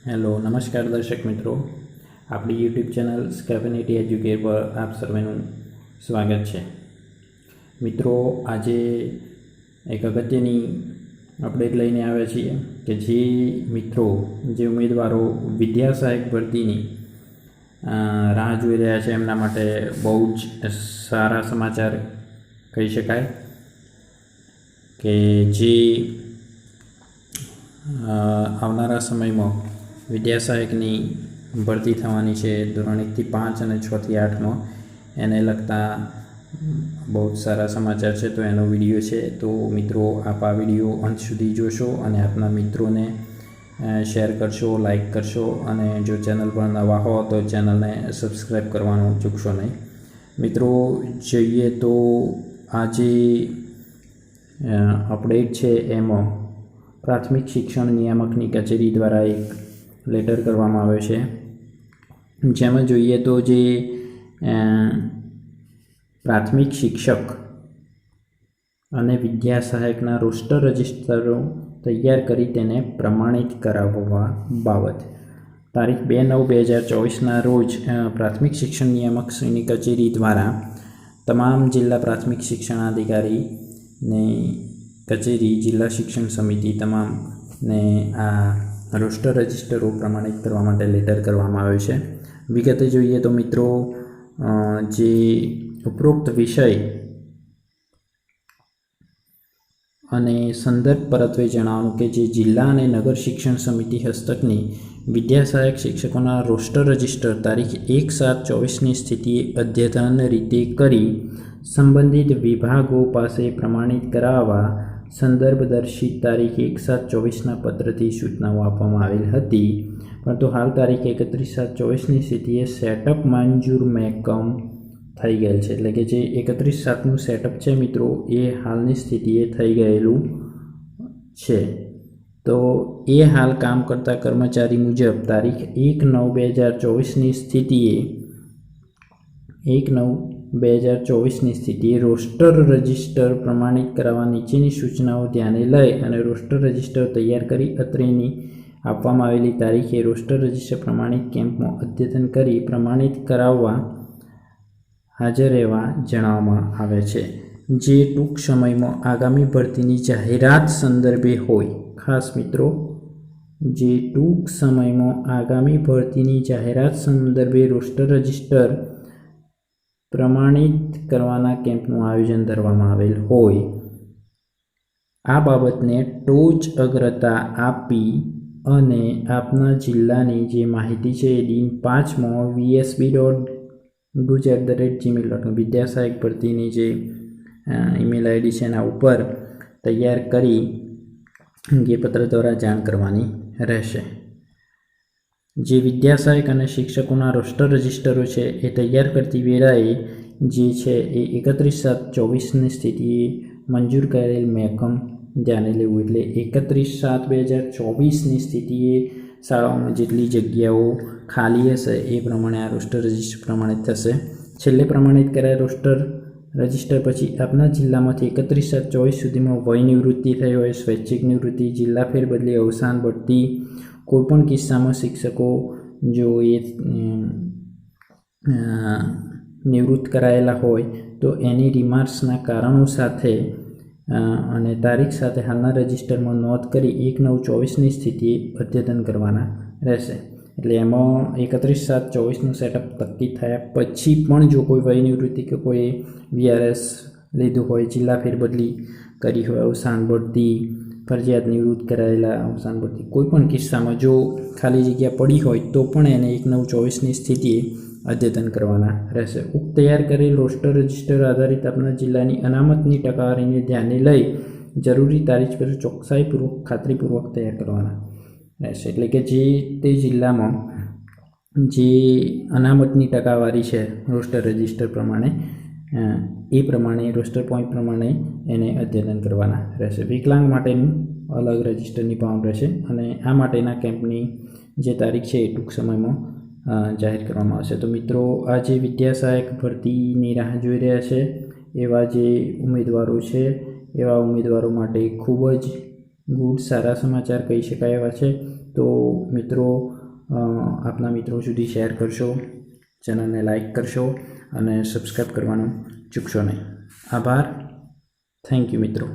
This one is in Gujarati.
હેલો નમસ્કાર દર્શક મિત્રો, આપણી યુટ્યુબ ચેનલ સ્કેફિનિટી એજ્યુકેટ પર આપ સર્વેનું સ્વાગત છે. મિત્રો, આજે એક અગત્યની અપડેટ લઈને આવ્યા છીએ કે જે ઉમેદવારો વિદ્યા સહાયક ભરતીની રાહ જોઈ રહ્યા છે એમના માટે બહુ જ સારા સમાચાર કહી શકાય કે જે આવનારા સમયમાં વિદ્યા સહાયકની ભરતી થવાની છે ધોરણ 1 થી 5 અને 6 થી 8માં, એને લગતા બહુ જ સારા સમાચાર છે. તો એનો વિડીયો છે, તો મિત્રો આપ આ વિડીયો અંત સુધી જોશો અને આપના મિત્રોને શેર કરશો, લાઈક કરશો અને જો ચેનલ પર નવા હો તો ચેનલને સબસ્ક્રાઈબ કરવાનું ચૂકશો નહીં. મિત્રો, જોઈએ તો આજે અપડેટ છે એમાં પ્રાથમિક શિક્ષણ નિયામકની કચેરી દ્વારા એક લેટર કરવામાં આવ્યો છે, જેમાં જોઈએ તો જે પ્રાથમિક શિક્ષક અને વિદ્યા સહાયકના રોસ્ટર રજિસ્ટરો તૈયાર કરી તેને પ્રમાણિત કરાવવા બાબત તારીખ 2/9/2024ના રોજ પ્રાથમિક શિક્ષણ નિયામકની કચેરી દ્વારા તમામ જિલ્લા પ્રાથમિક શિક્ષણાધિકારીને કચેરી, જિલ્લા શિક્ષણ સમિતિ તમામને આ રોસ્ટર રજિસ્ટરો પ્રમાણિત કરવા માટે લેટર કરવામાં આવ્યો છે. વિગતે જોઈએ તો મિત્રો, જે ઉપરોક્ત વિષય અને સંદર્ભ પરત્વે જણાવવાનું કે જે જિલ્લા અને નગર શિક્ષણ સમિતિ હસ્તકની વિદ્યા સહાયક શિક્ષકોના રોસ્ટર રજિસ્ટર તારીખ 1/7/24ની સ્થિતિએ અદ્યતન રીતે કરી સંબંધિત વિભાગો પાસે પ્રમાણિત કરાવવા સંદર્ભદર્શિત તારીખ 1/7/24ના પત્રથી સૂચનાઓ આપવામાં આવેલ હતી, પરંતુ હાલ તારીખ 31/7/24ની સ્થિતિએ સેટઅપ મંજૂર મહેકમ થઈ ગયેલ છે. એટલે કે જે 31/7નું સેટઅપ છે મિત્રો, એ હાલની સ્થિતિએ થઈ ગયેલું છે. તો એ હાલ કામ કરતા કર્મચારી મુજબ તારીખ 1/9/2024ની સ્થિતિએ 1/9/2024ની સ્થિતિએ રોસ્ટર રજિસ્ટર પ્રમાણિત કરાવવા નીચેની સૂચનાઓ ધ્યાને લઈ અને રોસ્ટર રજિસ્ટર તૈયાર કરી અત્રેની આપવામાં આવેલી તારીખે રોસ્ટર રજિસ્ટર પ્રમાણિત કેમ્પમાં અદ્યતન કરી પ્રમાણિત કરાવવા હાજર રહેવા જણાવવામાં આવે છે. જે ટૂંક સમયમાં આગામી ભરતીની જાહેરાત સંદર્ભે હોય. ખાસ મિત્રો, જે ટૂંક સમયમાં આગામી ભરતીની જાહેરાત સંદર્ભે રોસ્ટર રજિસ્ટર પ્રમાણિત કરવાના કેમ્પનું આયોજન કરવામાં આવેલ હોય. આ બાબતને ટોચ અગ્રતા આપી અને આપના જિલ્લાની જે માહિતી છે એ દિન 5માં vsb.guj@gmail.com વિદ્યા સહાયક ભરતીની જે ઈમેલ આઈડી છે એના ઉપર તૈયાર કરી અંગેપત્ર દ્વારા જાણ કરવાની રહેશે. જે વિદ્યા સહાયક અને શિક્ષકોના રોસ્ટર રજિસ્ટરો છે એ તૈયાર કરતી વેળાએ જે છે એ 31/7/24ની સ્થિતિએ મંજૂર કરેલ મહેકમ ધ્યાને લેવું. એટલે 31/7/2024ની સ્થિતિએ શાળાઓમાં જેટલી જગ્યાઓ ખાલી હશે એ પ્રમાણે આ રોસ્ટર રજિસ્ટર પ્રમાણિત થશે. છેલ્લે પ્રમાણિત કરાયેલ રોસ્ટર રજિસ્ટર પછી આપના જિલ્લામાંથી 31/7/24 સુધીમાં વય નિવૃત્તિ થઈ હોય, સ્વૈચ્છિક નિવૃત્તિ, જિલ્લા ફેરબદલી, અવસાન, બઢતી, કોઈપણ કિસ્સામાં શિક્ષકો જો એ નિવૃત્ત કરાયેલા હોય તો એની રિમાર્ક્સના કારણો સાથે અને તારીખ સાથે હાલના રજિસ્ટરમાં નોંધ કરી 1/9/24ની સ્થિતિએ અદ્યતન કરવાના રહેશે. એટલે એમાં 31/7/24નું સેટઅપ નક્કી થયા પછી પણ જો કોઈ વય નિવૃત્તિ કે કોઈ VRS લીધું હોય, જિલ્લા ફેરબદલી કરી હોય, અવસાન, બઢતી, ફરજિયાત નિવૃત્ત કરાયેલા, અવસાન, બઢતી, કોઈપણ કિસ્સામાં જો ખાલી જગ્યા પડી હોય તો પણ એને 1/9/24ની સ્થિતિએ અદ્યતન કરવાના રહેશે. ઉક્ત તૈયાર કરેલ રોસ્ટર રજિસ્ટર આધારિત આપના જિલ્લાની અનામતની ટકાવારીને ધ્યાને લઈ જરૂરી તારીખ પર ચોકસાઈપૂર્વક, ખાતરીપૂર્વક તૈયાર કરવાના રહેશે. એટલે કે જે તે જિલ્લામાં જે અનામતની ટકાવારી છે રોસ્ટર રજિસ્ટર પ્રમાણે, એ પ્રમાણે રોસ્ટર પોઈન્ટ પ્રમાણે એને અદ્યતન કરવાના રહેશે. વિકલાંગ માટેનું અલગ રજિસ્ટર નિભાવવાનું રહેશે અને આ માટેના કેમ્પની જે તારીખ છે એ ટૂંક સમયમાં જાહેર કરવામાં આવશે. તો મિત્રો, આ જે વિદ્યા સહાયક ભરતીની રાહ જોઈ રહ્યા છે એવા જે ઉમેદવારો છે, એવા ઉમેદવારો માટે ખૂબ જ ગુડ સારા સમાચાર કહી શકાય એવા છે. તો મિત્રો, આપના મિત્રો સુધી શેર કરશો, ચેનલને લાઈક કરશો અને સબસ્ક્રાઈબ કરવાનું ચૂકશો નહીં. આભાર. થેન્ક યુ મિત્રો.